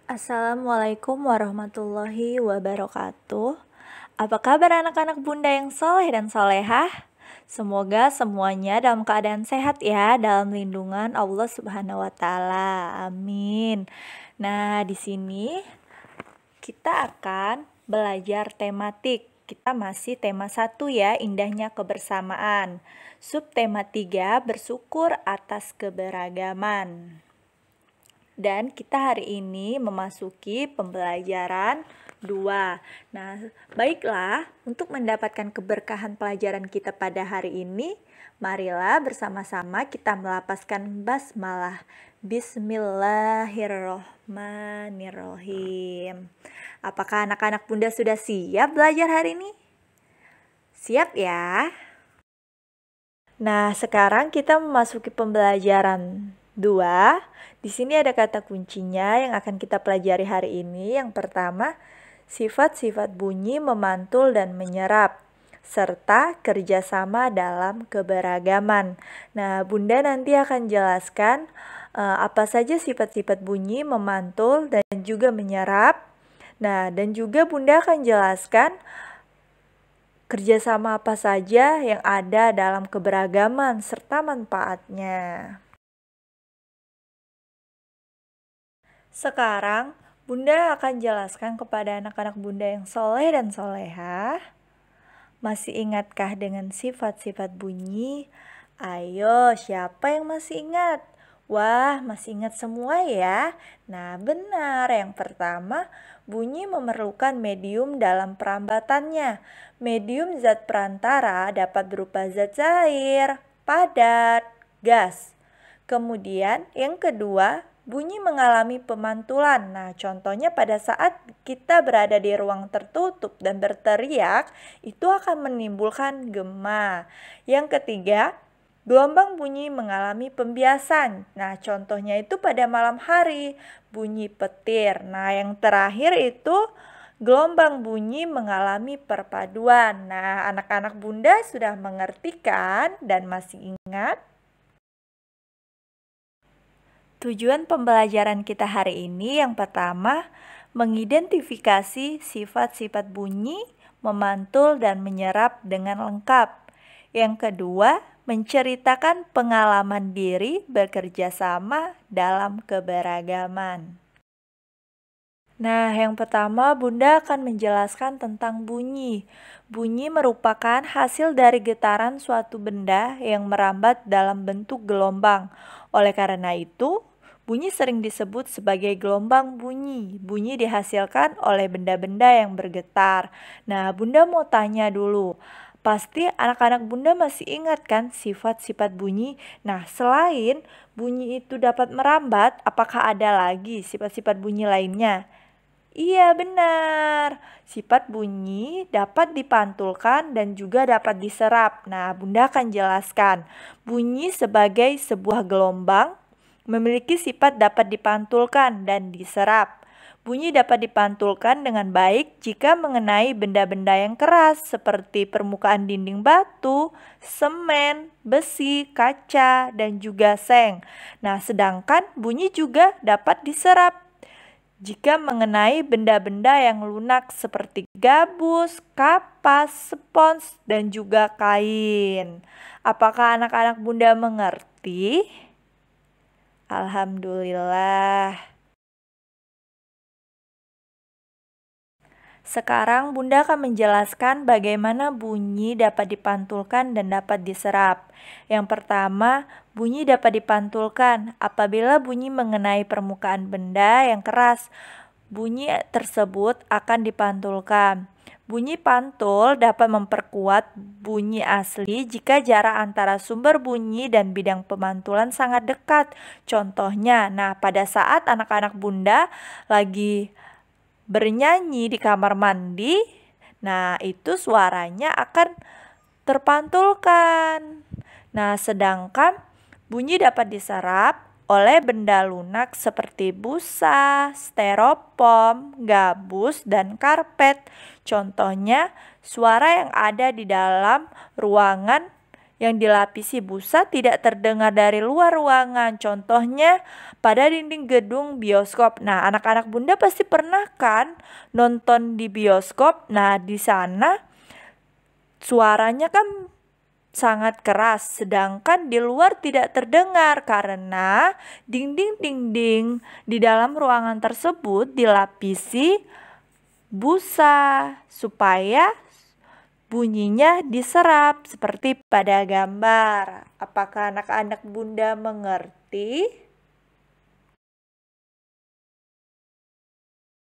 Assalamualaikum warahmatullahi wabarakatuh. Apa kabar anak-anak bunda yang soleh dan solehah? Semoga semuanya dalam keadaan sehat ya, dalam lindungan Allah Subhanahu wa Ta'ala. Amin. Nah, di sini kita akan belajar tematik. Kita masih tema 1 ya, indahnya kebersamaan. Subtema 3, bersyukur atas keberagaman. Dan kita hari ini memasuki pembelajaran 2. Nah, baiklah, untuk mendapatkan keberkahan pelajaran kita pada hari ini, marilah bersama-sama kita melafazkan basmalah. Bismillahirrohmanirrohim. Apakah anak-anak bunda sudah siap belajar hari ini? Siap ya? Nah, sekarang kita memasuki pembelajaran 2. Di sini ada kata kuncinya yang akan kita pelajari hari ini. Yang pertama, sifat-sifat bunyi memantul dan menyerap, serta kerjasama dalam keberagaman. Nah, bunda nanti akan jelaskan apa saja sifat-sifat bunyi memantul dan juga menyerap. Nah, dan juga bunda akan jelaskan kerjasama apa saja yang ada dalam keberagaman serta manfaatnya. Sekarang, bunda akan jelaskan kepada anak-anak bunda yang soleh dan solehah. Masih ingatkah dengan sifat-sifat bunyi? Ayo, siapa yang masih ingat? Wah, masih ingat semua ya? Nah, benar. Yang pertama, bunyi memerlukan medium dalam perambatannya. Medium zat perantara dapat berupa zat cair, padat, gas. Kemudian, yang kedua, bunyi mengalami pemantulan. Nah, contohnya pada saat kita berada di ruang tertutup dan berteriak, itu akan menimbulkan gema. Yang ketiga, gelombang bunyi mengalami pembiasan. Nah, contohnya itu pada malam hari, bunyi petir. Nah, yang terakhir itu gelombang bunyi mengalami perpaduan. Nah, anak-anak bunda sudah mengerti kan dan masih ingat? Tujuan pembelajaran kita hari ini yang pertama, mengidentifikasi sifat-sifat bunyi, memantul dan menyerap dengan lengkap. Yang kedua, menceritakan pengalaman diri bekerja sama dalam keberagaman. Nah, yang pertama bunda akan menjelaskan tentang bunyi. Bunyi merupakan hasil dari getaran suatu benda yang merambat dalam bentuk gelombang. Oleh karena itu, bunyi sering disebut sebagai gelombang bunyi. Bunyi dihasilkan oleh benda-benda yang bergetar. Nah, bunda mau tanya dulu. Pasti anak-anak bunda masih ingat kan sifat-sifat bunyi? Nah, selain bunyi itu dapat merambat, apakah ada lagi sifat-sifat bunyi lainnya? Iya, benar. Sifat bunyi dapat dipantulkan dan juga dapat diserap. Nah, bunda akan jelaskan. Bunyi sebagai sebuah gelombang memiliki sifat dapat dipantulkan dan diserap. Bunyi dapat dipantulkan dengan baik jika mengenai benda-benda yang keras seperti permukaan dinding batu, semen, besi, kaca, dan juga seng. Nah, sedangkan bunyi juga dapat diserap jika mengenai benda-benda yang lunak seperti gabus, kapas, spons, dan juga kain. Apakah anak-anak bunda mengerti? Alhamdulillah. Sekarang bunda akan menjelaskan bagaimana bunyi dapat dipantulkan dan dapat diserap. Yang pertama, bunyi dapat dipantulkan apabila bunyi mengenai permukaan benda yang keras. Bunyi tersebut akan dipantulkan. Bunyi pantul dapat memperkuat bunyi asli jika jarak antara sumber bunyi dan bidang pemantulan sangat dekat. Contohnya, nah pada saat anak-anak bunda lagi bernyanyi di kamar mandi, nah itu suaranya akan terpantulkan. Nah, sedangkan bunyi dapat diserap oleh benda lunak seperti busa, styrofoam, gabus, dan karpet. Contohnya, suara yang ada di dalam ruangan yang dilapisi busa tidak terdengar dari luar ruangan. Contohnya pada dinding gedung bioskop. Nah, anak-anak Bunda pasti pernah kan nonton di bioskop. Nah, di sana suaranya kan sangat keras, sedangkan di luar tidak terdengar karena dinding-dinding di dalam ruangan tersebut dilapisi busa supaya bunyinya diserap seperti pada gambar. Apakah anak-anak Bunda mengerti?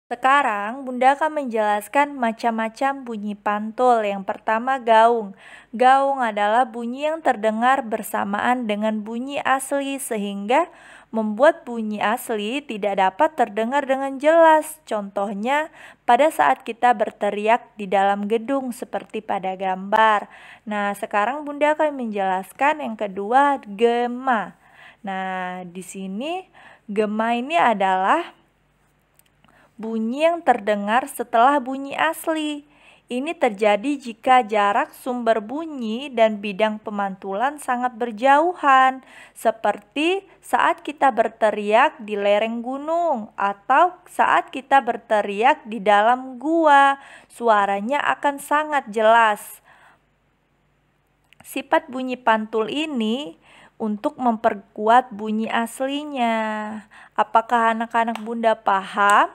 Sekarang Bunda akan menjelaskan macam-macam bunyi pantul. Yang pertama gaung. Gaung adalah bunyi yang terdengar bersamaan dengan bunyi asli sehingga membuat bunyi asli tidak dapat terdengar dengan jelas. Contohnya pada saat kita berteriak di dalam gedung seperti pada gambar. Nah, sekarang Bunda akan menjelaskan yang kedua gema. Nah, di sini gema ini adalah bunyi yang terdengar setelah bunyi asli. Ini terjadi jika jarak sumber bunyi dan bidang pemantulan sangat berjauhan, seperti saat kita berteriak di lereng gunung atau saat kita berteriak di dalam gua. Suaranya akan sangat jelas. Sifat bunyi pantul ini untuk memperkuat bunyi aslinya. Apakah anak-anak Bunda paham?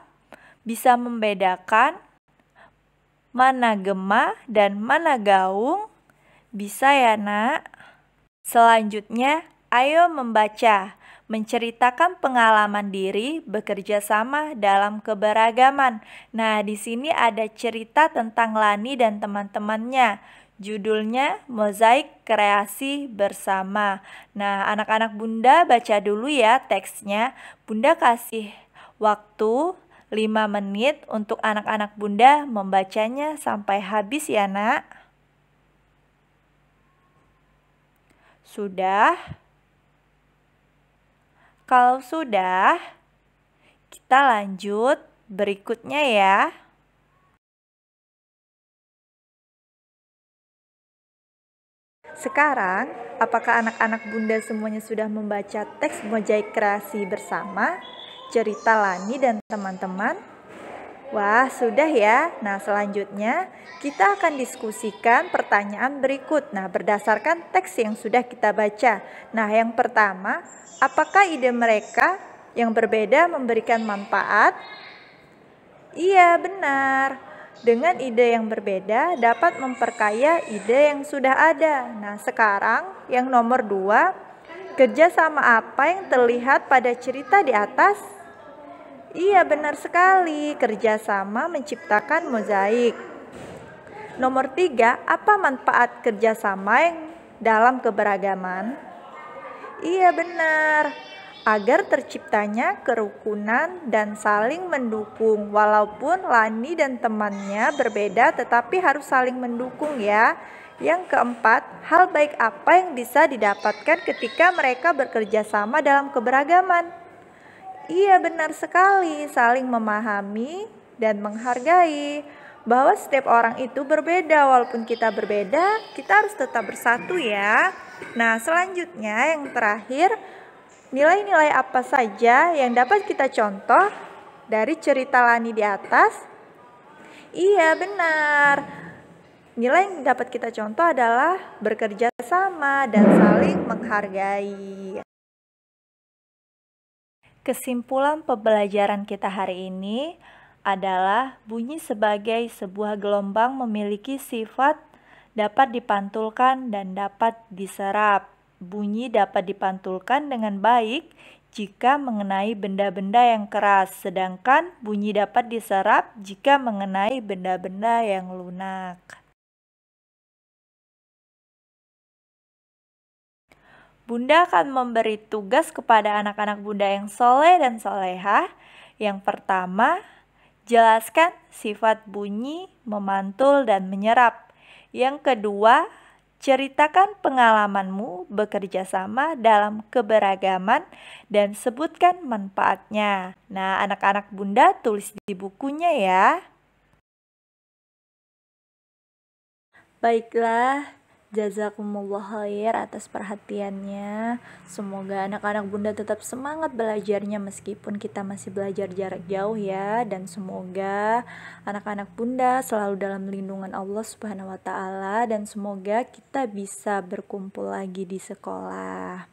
Bisa membedakan mana gema dan mana gaung? Bisa ya, Nak? Selanjutnya, ayo membaca. Menceritakan pengalaman diri bekerja sama dalam keberagaman. Nah, di sini ada cerita tentang Lani dan teman-temannya. Judulnya Mozaik Kreasi Bersama. Nah, anak-anak Bunda baca dulu ya teksnya. Bunda kasih waktu 5 menit untuk anak-anak Bunda membacanya sampai habis ya, Nak. Sudah? Kalau sudah, kita lanjut berikutnya ya. Sekarang, apakah anak-anak Bunda semuanya sudah membaca teks Mozaik Kreasi Bersama? Cerita Lani dan teman-teman? Wah, sudah ya. Nah, selanjutnya kita akan diskusikan pertanyaan berikut. Nah, berdasarkan teks yang sudah kita baca. Nah, yang pertama, apakah ide mereka yang berbeda memberikan manfaat? Iya, benar. Dengan ide yang berbeda dapat memperkaya ide yang sudah ada. Nah, sekarang yang nomor 2, kerjasama apa yang terlihat pada cerita di atas? Iya, benar sekali. Kerjasama menciptakan mozaik. Nomor 3, apa manfaat kerjasama yang dalam keberagaman? Iya, benar. Agar terciptanya kerukunan dan saling mendukung. Walaupun Lani dan temannya berbeda, tetapi harus saling mendukung ya. Yang keempat, hal baik apa yang bisa didapatkan ketika mereka bekerja sama dalam keberagaman? Iya, benar sekali, saling memahami dan menghargai bahwa setiap orang itu berbeda. Walaupun kita berbeda, kita harus tetap bersatu ya. Nah, selanjutnya yang terakhir, nilai-nilai apa saja yang dapat kita contoh dari cerita Lani di atas? Iya, benar. Nilai yang dapat kita contoh adalah bekerja sama dan saling menghargai. Kesimpulan pembelajaran kita hari ini adalah bunyi sebagai sebuah gelombang memiliki sifat dapat dipantulkan dan dapat diserap. Bunyi dapat dipantulkan dengan baik jika mengenai benda-benda yang keras, sedangkan bunyi dapat diserap jika mengenai benda-benda yang lunak. Bunda akan memberi tugas kepada anak-anak Bunda yang soleh dan solehah. Yang pertama, jelaskan sifat bunyi, memantul, dan menyerap. Yang kedua, ceritakan pengalamanmu bekerja sama dalam keberagaman dan sebutkan manfaatnya. Nah, anak-anak Bunda tulis di bukunya ya. Baiklah, Jazakumullah khair atas perhatiannya. Semoga anak-anak Bunda tetap semangat belajarnya meskipun kita masih belajar jarak jauh ya. Dan semoga anak-anak Bunda selalu dalam lindungan Allah Subhanahu wa taala, dan semoga kita bisa berkumpul lagi di sekolah.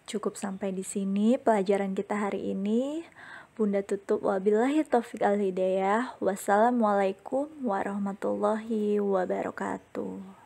Cukup sampai di sini pelajaran kita hari ini. Bunda tutup, wabillahi taufiq al hidayah. Wassalamualaikum warahmatullahi wabarakatuh.